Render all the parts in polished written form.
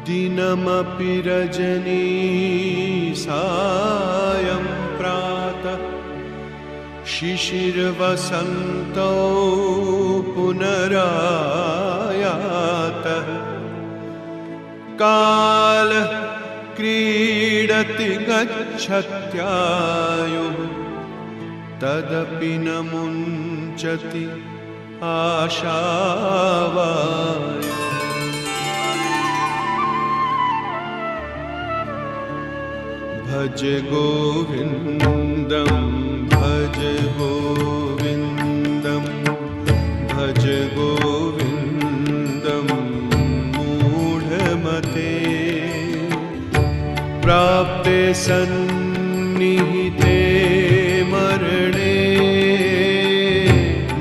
दिनमपि रजनी सायं प्रातः शिशिरवसन्तौ पुनरायातः कालः क्रीडति गच्छत्यायुः तदपि न मुञ्चति आशावायुः भज गोविन्दं भज गोविन्दं भज गोविन्दं मूढमते प्राप्ते सन्निहिते मरणे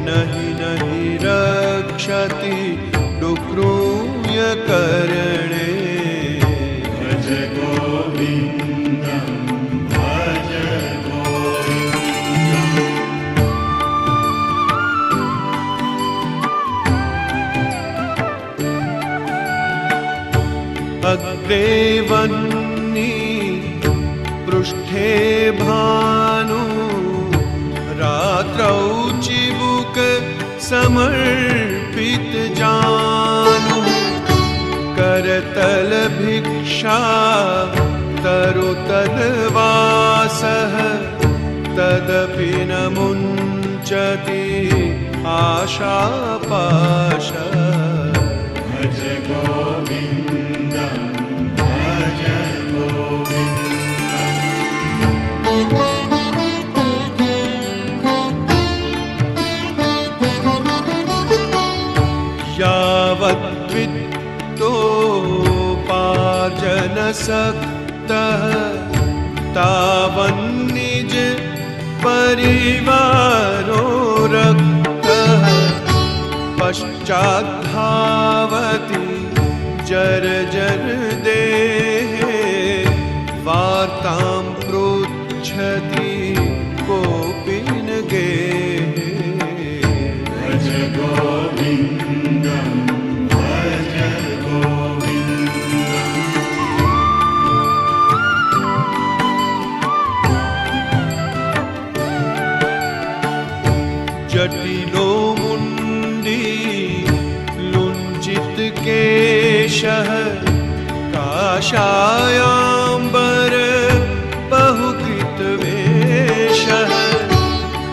नहि नहि रक्षति डुक्रूयकरणे भज गोविन्दं भज गोविन्दम् अग्रे वह्नि पृष्ठे भानु रात्रौ चिबुक समर्पित जानु करतल भिक्षा तरुतलवासः तदपि न मुञ्चति आशापाशः भज गोविन्दं भज यावद्वित्तोपार्जनसक्तः तावन्निज परिवारो रक्तः पश्चाद्धावति जर्जर देहे वार्तां पृच्छति कोऽपि न गेहे भज गोविन्दं भज गोविन्दम् जटिलो मुण्डी लुञ्जित केशः काषायाम्बर बहुकृतवेषः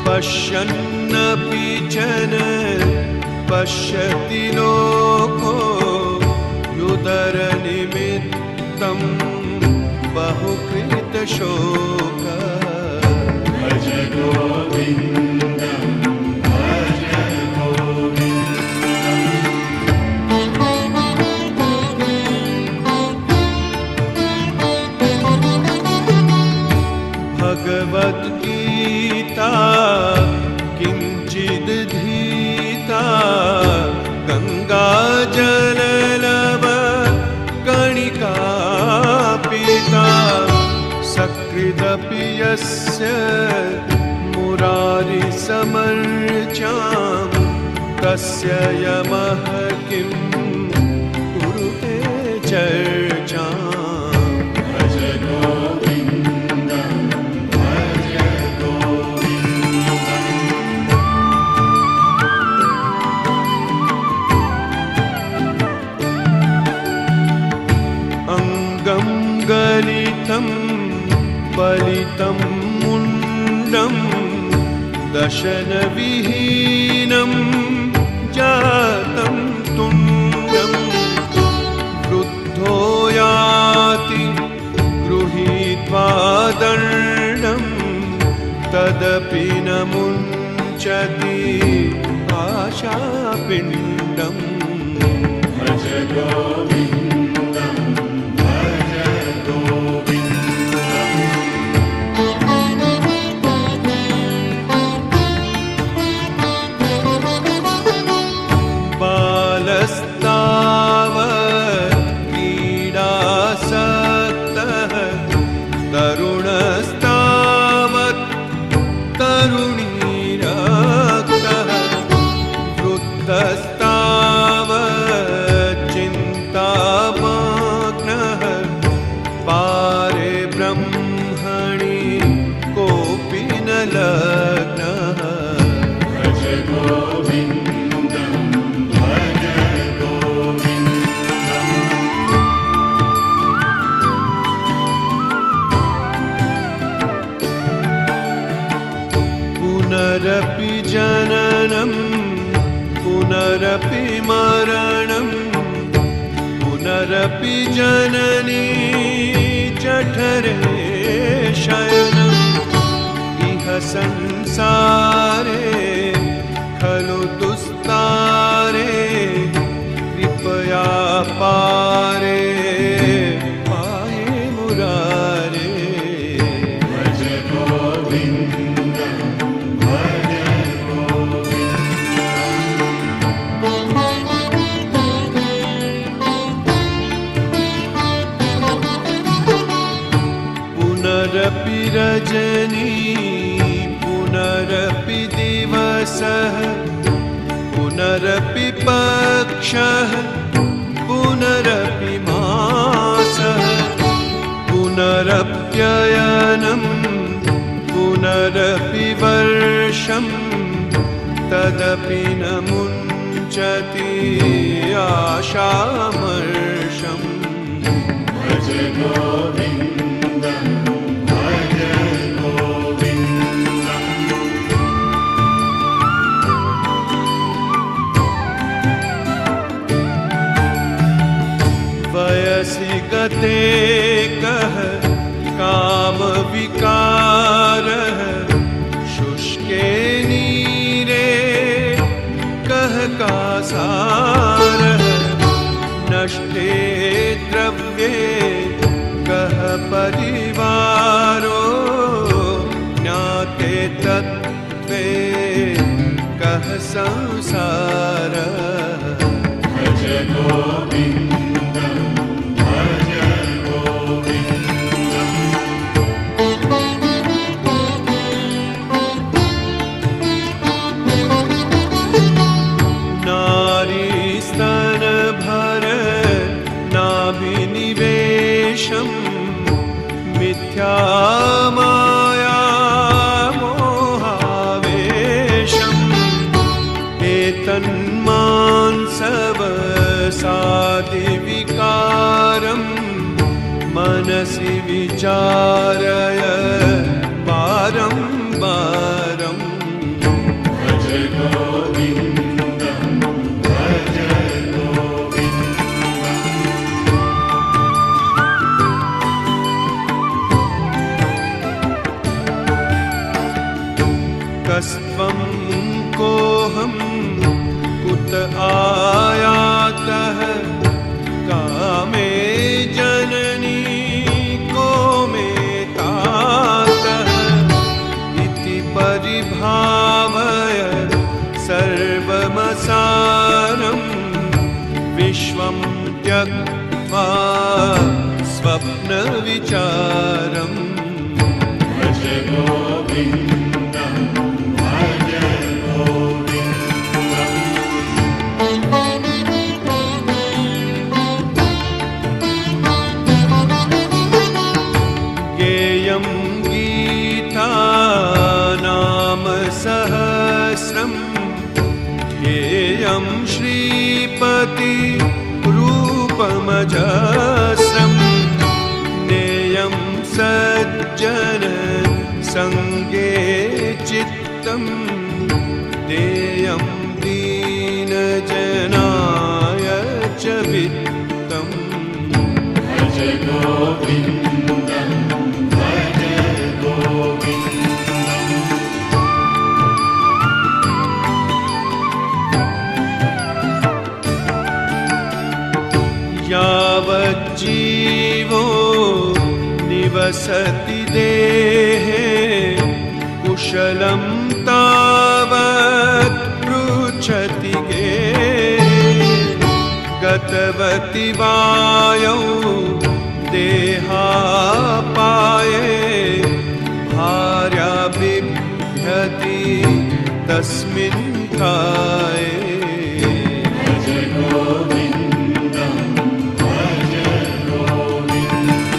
पश्यन्नपि च न पश्यति लोको युदरनिमित्तं बहुकृतशोकः भज गोविन्दं भज भगवद्गीता किञ्चिदधीता गङ्गाजललव कणिका पीता सकृदपि यस्य मुरारिसमर्चां तस्य यमः किं कुरुते चर्चाम् भज गोविन्दं भज गोविन्दम् अङ्गं गलितं बलितं मुण्डं दशनविहीनं जातं तुण्डं वृद्धो याति गृहीत्वा दण्डं तदपि न मुञ्चति आशापिण्डम् भज गोविन्दं भज बालस्तावत् क्रीडासक्तः तरुणस्तावत् तरुणीरक्तः वृद्धस्तावत् चिन्ता धणी कोऽपि न लग्नः भज गोविन्दं भज गोविन्दम् पुनरपि जननं पुनरपि मरणं पुनरपि जननी जठरे शयनम् इह संसारे खलु दुस्तारे कृपया पारे पाये मुरारे भज गोविन्दं भज पुनरपि रजनी पुनरपि दिवसः पुनरपि पक्षः पुनरपि मासः पुनरप्ययनं पुनरपि वर्षं तदपि न मुञ्चति आशामर्षम् भज गोविन्दं भज गोविन्दम् वयसि गते कः कामविकारः शुष्के नीरे कः कासारः नष्टे द्रव्ये कः परिवारो ज्ञाते तत्त्वे कः संसारः भज गोविन्दं भज गोविन्दम् नारीस्तनभर नाभिनिवेशं मिथ्यामाया मोहावेशम् एतन्मांसवसादिविकारं मनसि विचारय बारम्बारम् भज गोविन्दं भज गोविन्दम् कस्त्वं कोऽहं कुत आयातः कामे जननी को मे तातः इति परिभावय सर्वमसारं विश्वं त्यक्त्वा स्वप्नविचारम् भज गोविन्दं भज गोविन्दम् गेयं गीता नाम सहस्रं ध्येयं श्रीपति रूपमजस्रं नेयं सज्जन संगे चित्तं देयं दीनजनाय च वित्तम् भज गोविन्दं भज गोविन्दम् यावज्जीवो निवसति देहे कुशलं तावत् पृच्छति गेहे गतवति वायौ देहापाये भार्या बिभ्यति तस्मिन् काये भज गोविन्दं भज गोविन्दम्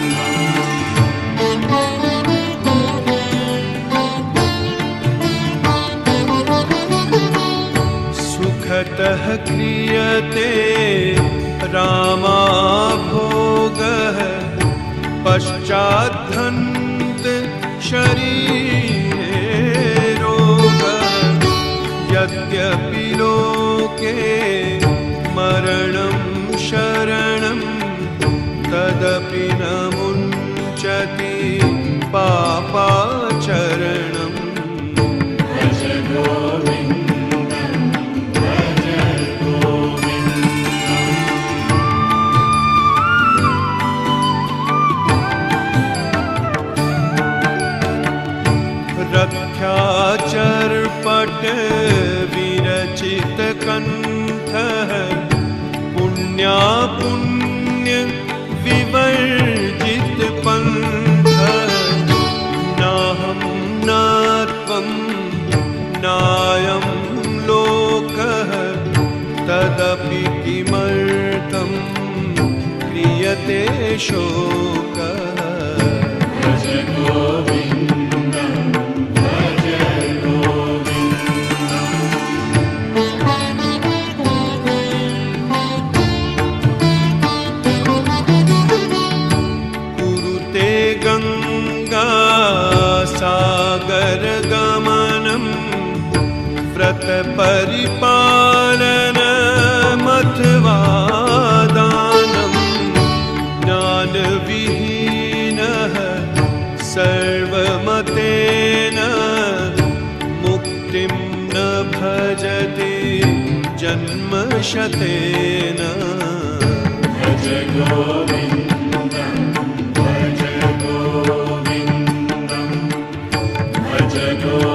शरीरे रोगः यद्यपि लोके मरणं शरणं तदपि न मुञ्चति पापाचरणम् भज गोविन्दं भज गोविन्दम् रथ्याचर्पट विरचित कण्ठः पुण्यापुण्य विवर्जित पन्थः नाहं न त्वं नायं लोकः तदपि किमर्थं क्रियते शोकः भज गोविन्दं भज कुरुते गङ्गा सागरगमनं व्रतपरिपालनमथवा दानं ज्ञानविहीनः सर्वमतेन मुक्तिं न भजति जन्मशतेन भज गोविन्दं भज गोविन्दं भज गोविन्दम्